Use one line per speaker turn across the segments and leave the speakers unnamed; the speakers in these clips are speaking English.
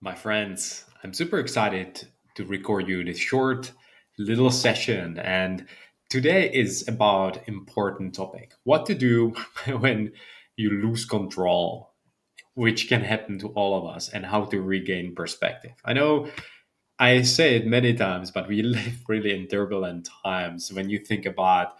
My friends, I'm super excited to record you this short little session. And today is about important topic. What to do when you lose control, which can happen to all of us, and how to regain perspective. I know I say it many times, but we live really in turbulent times when you think about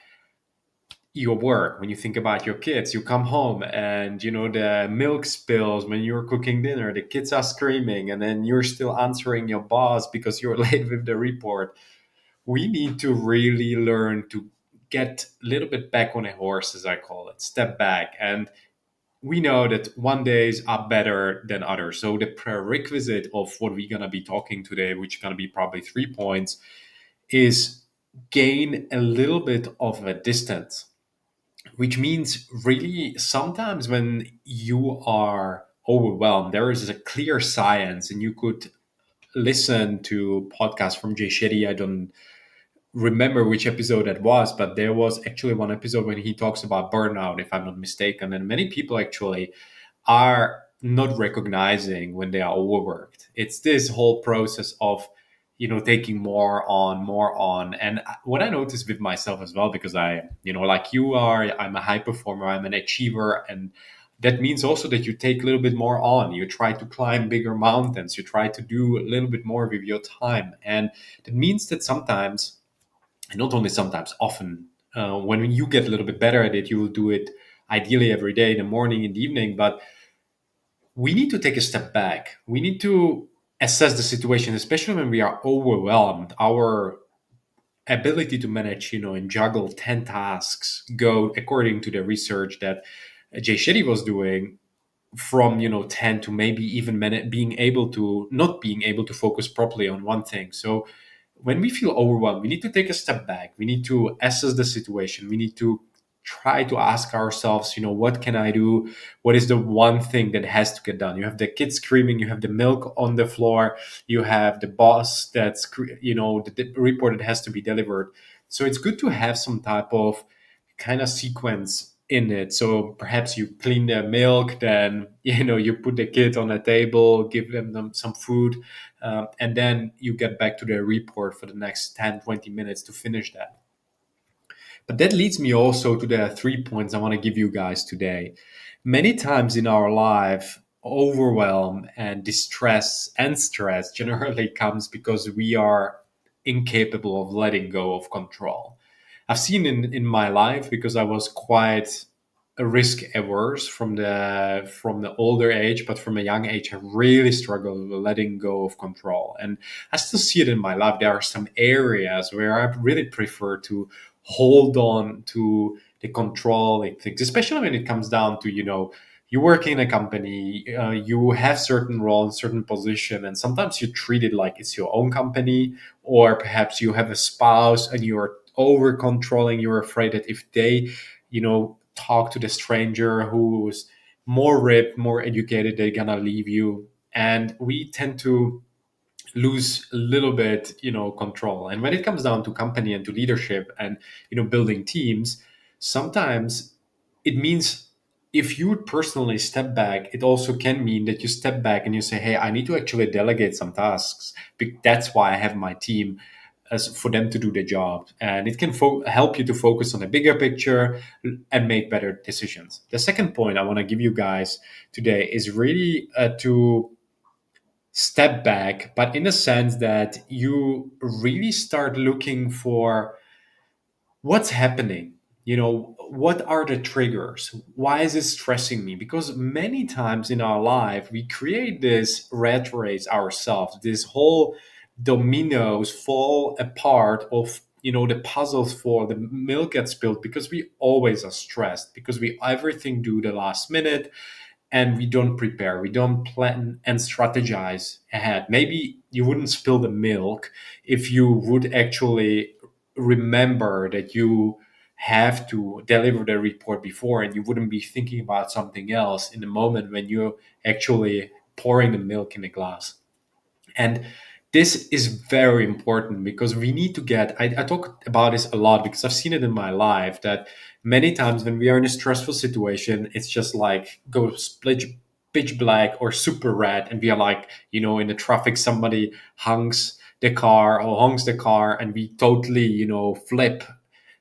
your work, when you think about your kids. You come home and the milk spills when you're cooking dinner, the kids are screaming, and then you're still answering your boss because you're late with the report. We need to really learn to get a little bit back on a horse, as I call it, step back. And we know that one days are better than others. So the prerequisite of what we're going to be talking today, which is going to be probably 3 points, is gain a little bit of a distance, which means really sometimes when you are overwhelmed, there is a clear science, and you could listen to podcasts from Jay Shetty. I don't remember which episode that was, but there was actually one episode when he talks about burnout, if I'm not mistaken. And many people actually are not recognizing when they are overworked. It's this whole process of taking more on. And what I noticed with myself as well, because I like you are, I'm a high performer, I'm an achiever, and that means also that you take a little bit more on. You try to climb bigger mountains, you try to do a little bit more with your time. And that means that sometimes, and not only sometimes, often, when you get a little bit better at it, you will do it ideally every day, in the morning, in the evening. But we need to take a step back. We need to assess the situation, especially when we are overwhelmed. Our ability to manage, and juggle 10 tasks go, according to the research that Jay Shetty was doing, from 10 to maybe even being able to not being able to focus properly on one thing. So when we feel overwhelmed, we need to take a step back. We need to assess the situation. We need to try to ask ourselves, what can I do? What is the one thing that has to get done? You have the kids screaming, you have the milk on the floor, you have the boss that's, the report that has to be delivered. So it's good to have some type of kind of sequence in it. So perhaps you clean the milk, then you put the kid on a table, give them some food, and then you get back to the report for the next 10-20 minutes to finish that. But that leads me also to the 3 points I want to give you guys today. Many times in our life, overwhelm and distress and stress generally comes because we are incapable of letting go of control. I've seen in my life, because I was quite a risk averse from the older age, but from a young age, I really struggled with letting go of control. And I still see it in my life. There are some areas where I really prefer to hold on to the controlling things, especially when it comes down to, you work in a company, you have certain role, certain position, and sometimes you treat it like it's your own company. Or perhaps you have a spouse and you're over controlling. You're afraid that if they, talk to the stranger who's more ripped, more educated, they're gonna leave you. And we tend to lose a little bit, control. And when it comes down to company and to leadership and building teams, sometimes it means, if you personally step back, it also can mean that you step back and you say, hey, I need to actually delegate some tasks. That's why I have my team, as for them to do the job. And it can help you to focus on a bigger picture and make better decisions. The second point I want to give you guys today is really to step back, but in a sense that you really start looking for what's happening. What are the triggers? Why is it stressing me? Because many times in our life, we create this rat race ourselves. This whole dominoes fall apart of, the puzzles for the milk gets spilled, because we always are stressed, because we everything do the last minute, and we don't prepare, we don't plan and strategize ahead. Maybe you wouldn't spill the milk if you would actually remember that you have to deliver the report before, and you wouldn't be thinking about something else in the moment when you're actually pouring the milk in a glass. And this is very important, because we need to get, I talk about this a lot because I've seen it in my life, that many times when we are in a stressful situation, it's just like go split pitch black or super red, and we are like, in the traffic, somebody honks the car, and we totally, flip.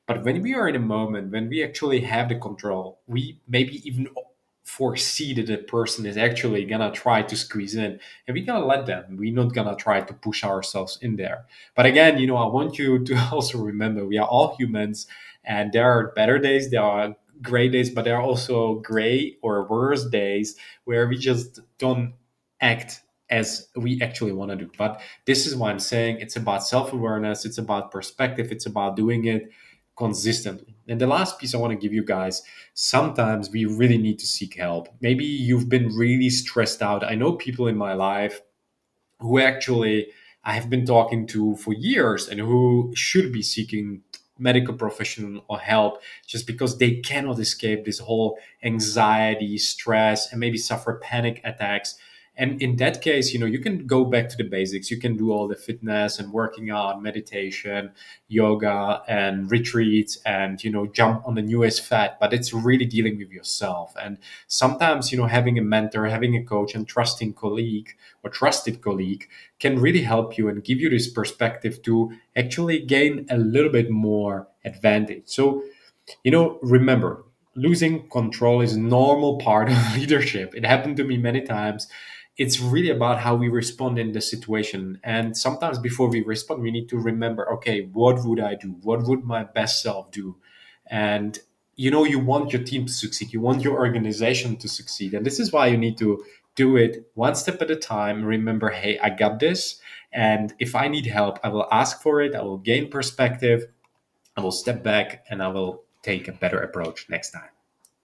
But when we are in a moment, when we actually have the control, we maybe even foresee that the person is actually gonna try to squeeze in, and we gotta let them. We're not gonna try to push ourselves in there. But again, I want you to also remember we are all humans, and there are better days, there are great days, but there are also gray or worse days where we just don't act as we actually want to do. But this is why I'm saying it's about self-awareness, it's about perspective, it's about doing it consistently. And the last piece I want to give you guys, sometimes we really need to seek help. Maybe you've been really stressed out. I know people in my life who actually I have been talking to for years and who should be seeking medical professional or help just because they cannot escape this whole anxiety, stress, and maybe suffer panic attacks. And in that case, you can go back to the basics. You can do all the fitness and working out, meditation, yoga, and retreats, and jump on the newest fad. But it's really dealing with yourself. And sometimes, having a mentor, having a coach, and trusted colleague can really help you and give you this perspective to actually gain a little bit more advantage. So, remember, losing control is a normal part of leadership. It happened to me many times. It's really about how we respond in the situation. And sometimes before we respond, we need to remember, okay, what would I do? What would my best self do? And you want your team to succeed, you want your organization to succeed. And this is why you need to do it one step at a time. Remember, hey, I got this. And if I need help, I will ask for it, I will gain perspective, I will step back, and I will take a better approach next time.